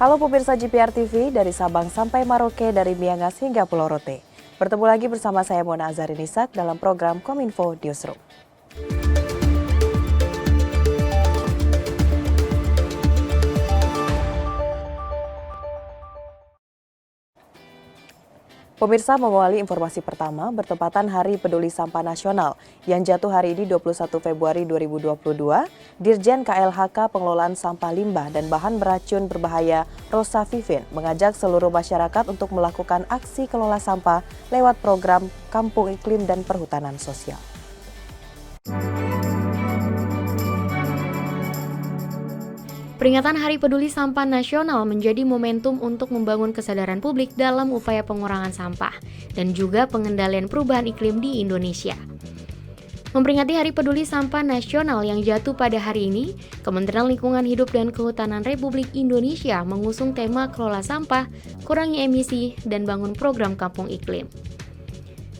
Halo pemirsa GPR TV, dari Sabang sampai Maroke, dari Miangas hingga Pulau Rote. Bertemu lagi bersama saya Mona Azharinisak dalam program Kominfo Newsroom. Pemirsa, mengawali informasi pertama, bertepatan Hari Peduli Sampah Nasional yang jatuh hari ini 21 Februari 2022, Dirjen KLHK Pengelolaan Sampah Limbah dan Bahan Beracun Berbahaya Rosa Vivin mengajak seluruh masyarakat untuk melakukan aksi kelola sampah lewat program Kampung Iklim dan Perhutanan Sosial. Peringatan Hari Peduli Sampah Nasional menjadi momentum untuk membangun kesadaran publik dalam upaya pengurangan sampah dan juga pengendalian perubahan iklim di Indonesia. Memperingati Hari Peduli Sampah Nasional yang jatuh pada hari ini, Kementerian Lingkungan Hidup dan Kehutanan Republik Indonesia mengusung tema kelola sampah, kurangi emisi, dan bangun program kampung iklim.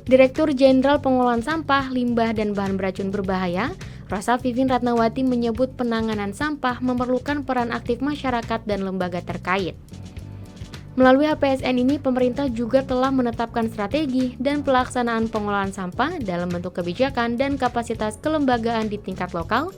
Direktur Jenderal Pengelolaan Sampah, Limbah, dan Bahan Beracun Berbahaya, Rosa Vivin Ratnawati menyebut penanganan sampah memerlukan peran aktif masyarakat dan lembaga terkait. Melalui HPSN ini, pemerintah juga telah menetapkan strategi dan pelaksanaan pengelolaan sampah dalam bentuk kebijakan dan kapasitas kelembagaan di tingkat lokal,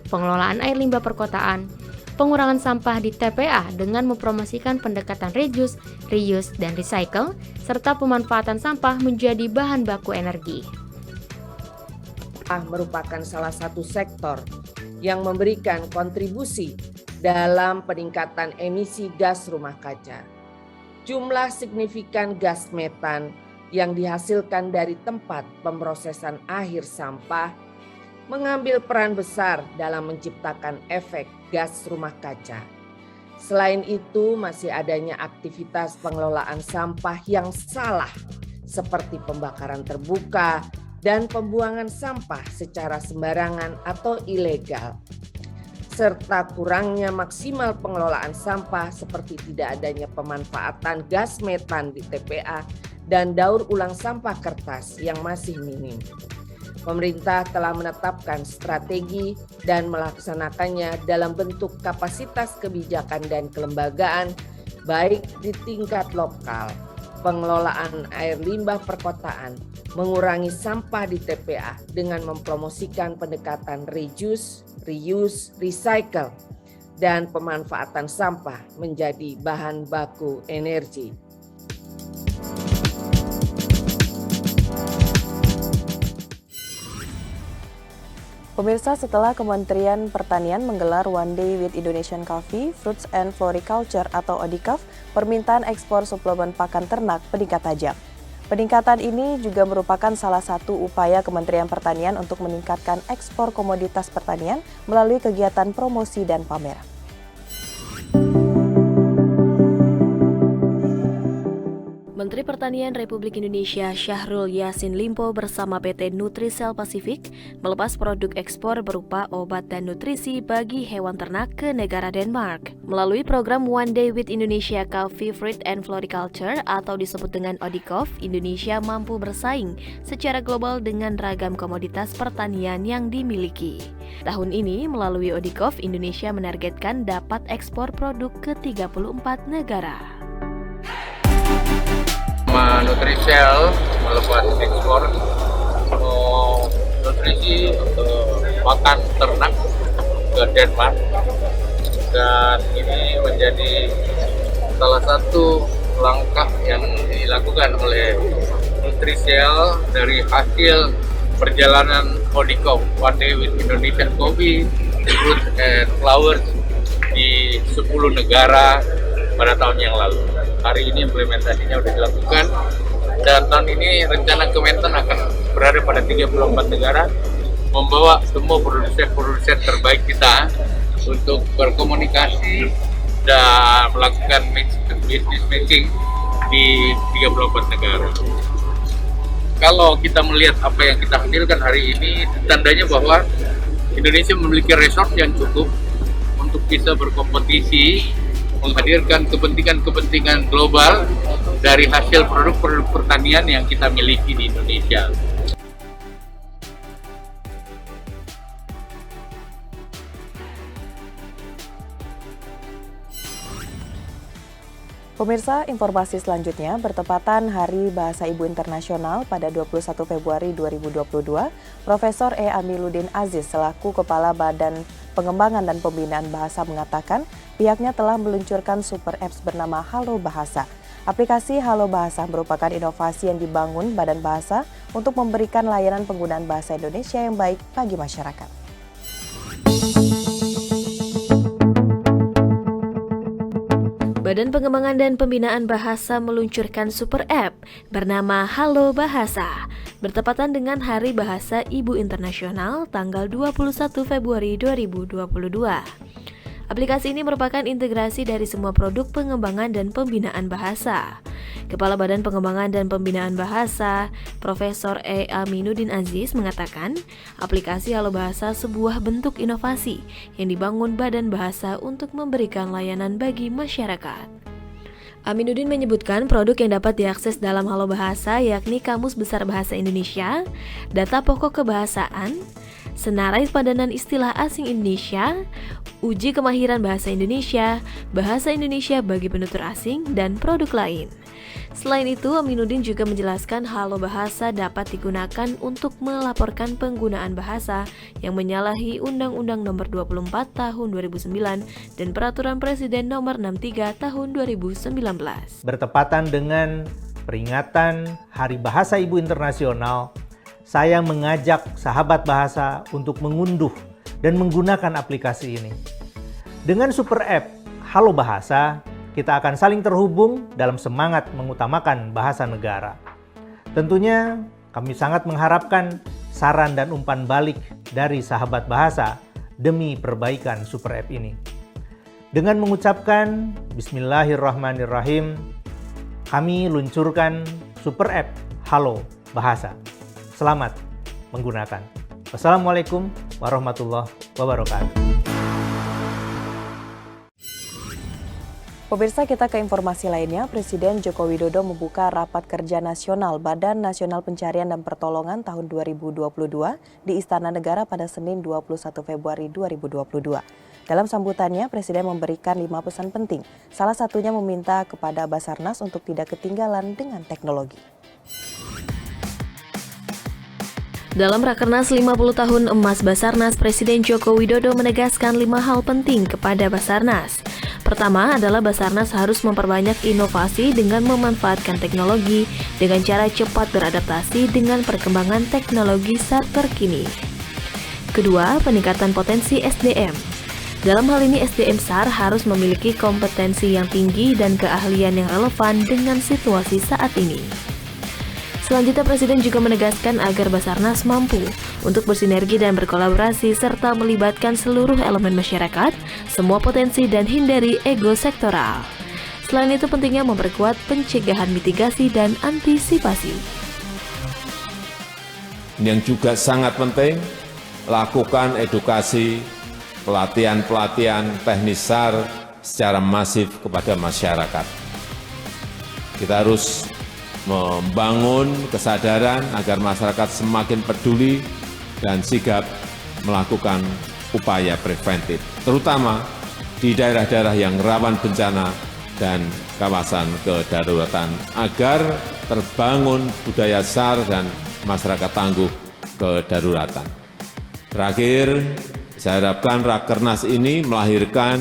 pengelolaan air limbah perkotaan, pengurangan sampah di TPA dengan mempromosikan pendekatan reduce, reuse, dan recycle, serta pemanfaatan sampah menjadi bahan baku energi. Merupakan salah satu sektor yang memberikan kontribusi dalam peningkatan emisi gas rumah kaca. Jumlah signifikan gas metan yang dihasilkan dari tempat pemrosesan akhir sampah mengambil peran besar dalam menciptakan efek gas rumah kaca. Selain itu, masih adanya aktivitas pengelolaan sampah yang salah seperti pembakaran terbuka dan pembuangan sampah secara sembarangan atau ilegal, serta kurangnya maksimal pengelolaan sampah seperti tidak adanya pemanfaatan gas metan di TPA dan daur ulang sampah kertas yang masih minim. Pemerintah telah menetapkan strategi dan melaksanakannya dalam bentuk kapasitas kebijakan dan kelembagaan, baik di tingkat lokal, pengelolaan air limbah perkotaan, mengurangi sampah di TPA dengan mempromosikan pendekatan reduce, reuse, recycle, dan pemanfaatan sampah menjadi bahan baku energi. Pemirsa, setelah Kementerian Pertanian menggelar One Day with Indonesian Coffee, Fruits and Floriculture atau ODICOF, permintaan ekspor suplemen pakan ternak meningkat tajam. Peningkatan ini juga merupakan salah satu upaya Kementerian Pertanian untuk meningkatkan ekspor komoditas pertanian melalui kegiatan promosi dan pameran. Menteri Pertanian Republik Indonesia Syahrul Yassin Limpo bersama PT Nutrisel Pasifik melepas produk ekspor berupa obat dan nutrisi bagi hewan ternak ke negara Denmark. Melalui program One Day with Indonesia Coffee, Fruit and Floriculture atau disebut dengan ODICOF, Indonesia mampu bersaing secara global dengan ragam komoditas pertanian yang dimiliki. Tahun ini, melalui ODICOF, Indonesia menargetkan dapat ekspor produk ke 34 negara. Nutrisel melepas ekspor nutrisi pakan ternak ke Denmark, dan ini menjadi salah satu langkah yang dilakukan oleh Nutrisel dari hasil perjalanan ODICOF One Day with Indonesian Coffee, Fruit and Flowers di 10 negara pada tahun yang lalu. Hari ini implementasinya sudah dilakukan, dan tahun ini rencana Kementan akan berada pada 34 negara, membawa semua produsen-produsen terbaik kita untuk berkomunikasi dan melakukan business matching di 34 negara. Kalau kita melihat apa yang kita hasilkan hari ini, tandanya bahwa Indonesia memiliki resource yang cukup untuk bisa berkompetisi, menghadirkan kepentingan-kepentingan global dari hasil produk-produk pertanian yang kita miliki di Indonesia. Pemirsa, informasi selanjutnya bertepatan Hari Bahasa Ibu Internasional pada 21 Februari 2022, Profesor E. Amiluddin Aziz selaku Kepala Badan Pengembangan dan Pembinaan Bahasa mengatakan pihaknya telah meluncurkan super apps bernama Halo Bahasa. Aplikasi Halo Bahasa merupakan inovasi yang dibangun Badan Bahasa untuk memberikan layanan penggunaan bahasa Indonesia yang baik bagi masyarakat. Badan Pengembangan dan Pembinaan Bahasa meluncurkan super app bernama Halo Bahasa, bertepatan dengan Hari Bahasa Ibu Internasional tanggal 21 Februari 2022. Aplikasi ini merupakan integrasi dari semua produk pengembangan dan pembinaan bahasa. Kepala Badan Pengembangan dan Pembinaan Bahasa, Profesor E. Amiluddin Aziz mengatakan, aplikasi Halo Bahasa sebuah bentuk inovasi yang dibangun Badan Bahasa untuk memberikan layanan bagi masyarakat. Aminuddin menyebutkan produk yang dapat diakses dalam Halo Bahasa yakni Kamus Besar Bahasa Indonesia, data pokok kebahasaan, senarai padanan istilah asing Indonesia, uji kemahiran bahasa Indonesia bagi penutur asing, dan produk lain. Selain itu, Aminuddin juga menjelaskan Halo Bahasa dapat digunakan untuk melaporkan penggunaan bahasa yang menyalahi Undang-Undang Nomor 24 Tahun 2009 dan Peraturan Presiden Nomor 63 Tahun 2019. Bertepatan dengan peringatan Hari Bahasa Ibu Internasional, saya mengajak sahabat bahasa untuk mengunduh dan menggunakan aplikasi ini. Dengan super app Halo Bahasa, kita akan saling terhubung dalam semangat mengutamakan bahasa negara. Tentunya kami sangat mengharapkan saran dan umpan balik dari sahabat bahasa demi perbaikan super app ini. Dengan mengucapkan Bismillahirrahmanirrahim, kami luncurkan super app Halo Bahasa. Selamat menggunakan. Wassalamualaikum warahmatullahi wabarakatuh. Pemirsa, kita ke informasi lainnya. Presiden Joko Widodo membuka Rapat Kerja Nasional Badan Nasional Pencarian dan Pertolongan tahun 2022 di Istana Negara pada Senin 21 Februari 2022. Dalam sambutannya, Presiden memberikan 5 pesan penting. Salah satunya meminta kepada Basarnas untuk tidak ketinggalan dengan teknologi. Dalam Rakernas 50 tahun emas Basarnas, Presiden Joko Widodo menegaskan 5 hal penting kepada Basarnas. Pertama adalah Basarnas harus memperbanyak inovasi dengan memanfaatkan teknologi dengan cara cepat beradaptasi dengan perkembangan teknologi saat terkini. Kedua, peningkatan potensi SDM. Dalam hal ini SDM SAR harus memiliki kompetensi yang tinggi dan keahlian yang relevan dengan situasi saat ini. Selanjutnya, Presiden juga menegaskan agar Basarnas mampu untuk bersinergi dan berkolaborasi serta melibatkan seluruh elemen masyarakat, semua potensi dan hindari ego sektoral. Selain itu, pentingnya memperkuat pencegahan mitigasi dan antisipasi. Yang juga sangat penting, lakukan edukasi, pelatihan-pelatihan teknis SAR secara masif kepada masyarakat. Kita harus membangun kesadaran agar masyarakat semakin peduli dan sigap melakukan upaya preventif, terutama di daerah-daerah yang rawan bencana dan kawasan kedaruratan, agar terbangun budaya SAR dan masyarakat tangguh kedaruratan. Terakhir, saya harapkan Rakernas ini melahirkan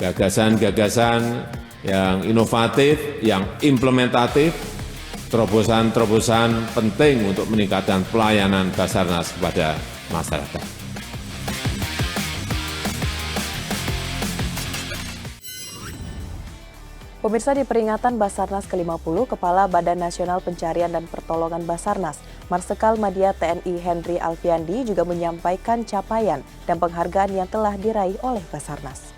gagasan-gagasan yang inovatif, yang implementatif, terobosan-terobosan penting untuk meningkatkan pelayanan Basarnas kepada masyarakat. Pemirsa, di peringatan Basarnas ke-50, Kepala Badan Nasional Pencarian dan Pertolongan Basarnas, Marsikal Madya TNI Henry Alfiandi juga menyampaikan capaian dan penghargaan yang telah diraih oleh Basarnas.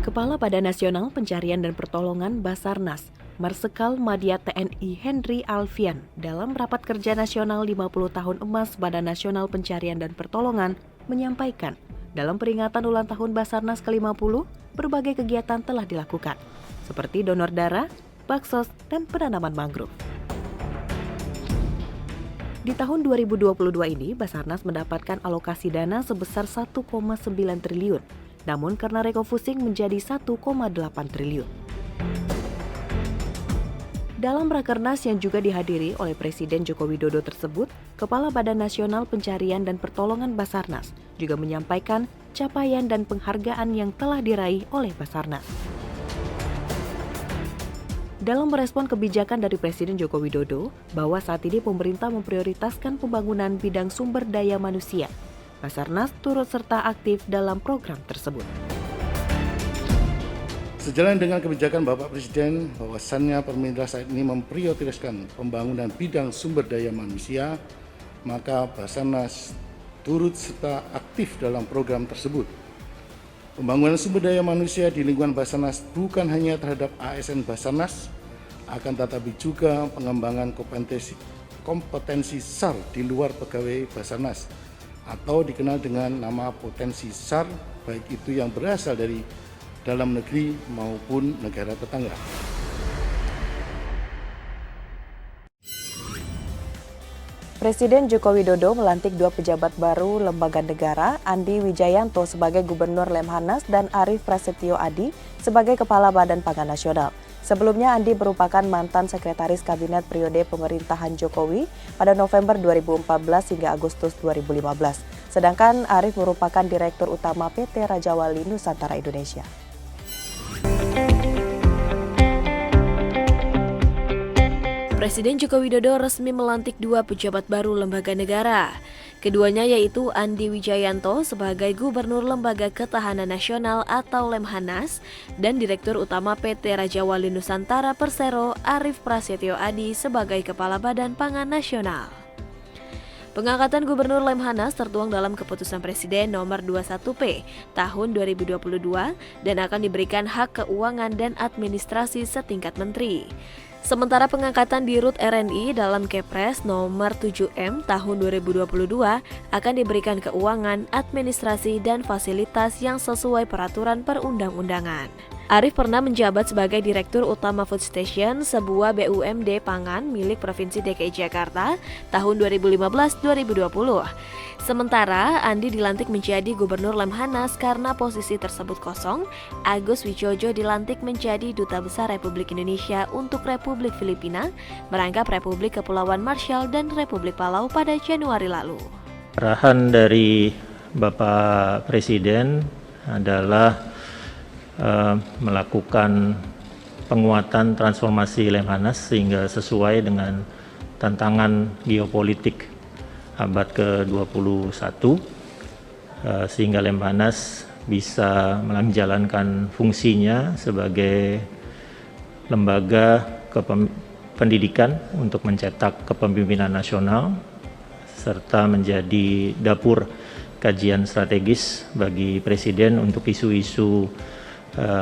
Kepala Badan Nasional Pencarian dan Pertolongan Basarnas, Marsikal Madya TNI Henry Alfian, dalam Rapat Kerja Nasional 50 Tahun Emas Badan Nasional Pencarian dan Pertolongan, menyampaikan, dalam peringatan ulang tahun Basarnas ke-50, berbagai kegiatan telah dilakukan, seperti donor darah, baksos, dan penanaman mangrove. Di tahun 2022 ini, Basarnas mendapatkan alokasi dana sebesar 1,9 triliun, namun karena refocusing menjadi 1,8 triliun. Dalam Rakernas yang juga dihadiri oleh Presiden Joko Widodo tersebut, Kepala Badan Nasional Pencarian dan Pertolongan Basarnas juga menyampaikan capaian dan penghargaan yang telah diraih oleh Basarnas. Dalam merespon kebijakan dari Presiden Joko Widodo bahwa saat ini pemerintah memprioritaskan pembangunan bidang sumber daya manusia, Basarnas turut serta aktif dalam program tersebut. Sejalan dengan kebijakan Bapak Presiden bahwasannya pemerintah saat ini memprioritaskan pembangunan bidang sumber daya manusia, maka Basarnas turut serta aktif dalam program tersebut. Pembangunan sumber daya manusia di lingkungan Basarnas bukan hanya terhadap ASN Basarnas, akan tetapi juga pengembangan kompetensi SAR di luar pegawai Basarnas, atau dikenal dengan nama potensi SAR, baik itu yang berasal dari dalam negeri maupun negara tetangga. Presiden Joko Widodo melantik 2 pejabat baru lembaga negara, Andi Wijayanto sebagai Gubernur Lemhanas dan Arief Prasetyo Adi sebagai Kepala Badan Pangan Nasional. Sebelumnya Andi merupakan mantan Sekretaris Kabinet periode pemerintahan Jokowi pada November 2014 hingga Agustus 2015. Sedangkan Arief merupakan Direktur Utama PT Raja Wali Nusantara Indonesia. Presiden Joko Widodo resmi melantik 2 pejabat baru lembaga negara. Keduanya yaitu Andi Wijayanto sebagai Gubernur Lembaga Ketahanan Nasional atau Lemhanas dan Direktur Utama PT Raja Wali Nusantara Persero Arief Prasetyo Adi sebagai Kepala Badan Pangan Nasional. Pengangkatan Gubernur Lemhanas tertuang dalam Keputusan Presiden Nomor 21P Tahun 2022 dan akan diberikan hak keuangan dan administrasi setingkat menteri. Sementara pengangkatan di RUT RNI dalam Kepres Nomor 7M Tahun 2022 akan diberikan keuangan, administrasi, dan fasilitas yang sesuai peraturan perundang-undangan. Arief pernah menjabat sebagai Direktur Utama Food Station, sebuah BUMD pangan milik Provinsi DKI Jakarta tahun 2015-2020. Sementara Andi dilantik menjadi Gubernur Lemhanas karena posisi tersebut kosong. Agus Wijojo dilantik menjadi Duta Besar Republik Indonesia untuk Republik Filipina, merangkap Republik Kepulauan Marshall dan Republik Palau pada Januari lalu. Arahan dari Bapak Presiden adalah melakukan penguatan transformasi Lemhanas sehingga sesuai dengan tantangan geopolitik abad ke-21 sehingga Lemhanas bisa menjalankan fungsinya sebagai lembaga pendidikan untuk mencetak kepemimpinan nasional serta menjadi dapur kajian strategis bagi Presiden untuk isu-isu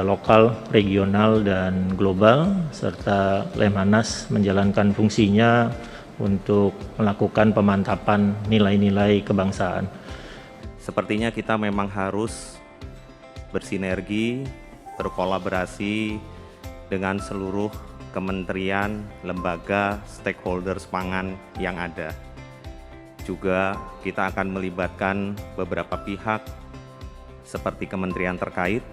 lokal, regional, dan global, serta Lemhanas menjalankan fungsinya untuk melakukan pemantapan nilai-nilai kebangsaan. Sepertinya kita memang harus bersinergi, berkolaborasi dengan seluruh kementerian, lembaga, stakeholders pangan yang ada. Juga kita akan melibatkan beberapa pihak seperti kementerian terkait,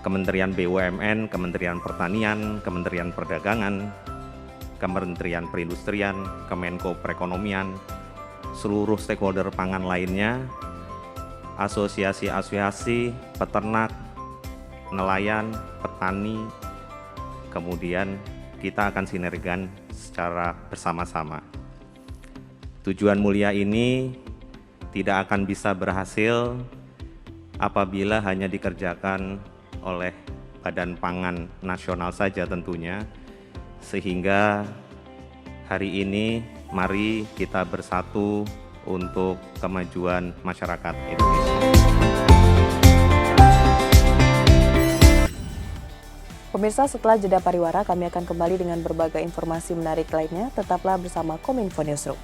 Kementerian BUMN, Kementerian Pertanian, Kementerian Perdagangan, Kementerian Perindustrian, Kemenko Perekonomian, seluruh stakeholder pangan lainnya, asosiasi-asosiasi peternak, nelayan, petani, kemudian kita akan sinergikan secara bersama-sama. Tujuan mulia ini tidak akan bisa berhasil apabila hanya dikerjakan oleh Badan Pangan Nasional saja tentunya, sehingga hari ini mari kita bersatu untuk kemajuan masyarakat Indonesia. Pemirsa, setelah jeda pariwara kami akan kembali dengan berbagai informasi menarik lainnya. Tetaplah bersama Kominfo Newsroom.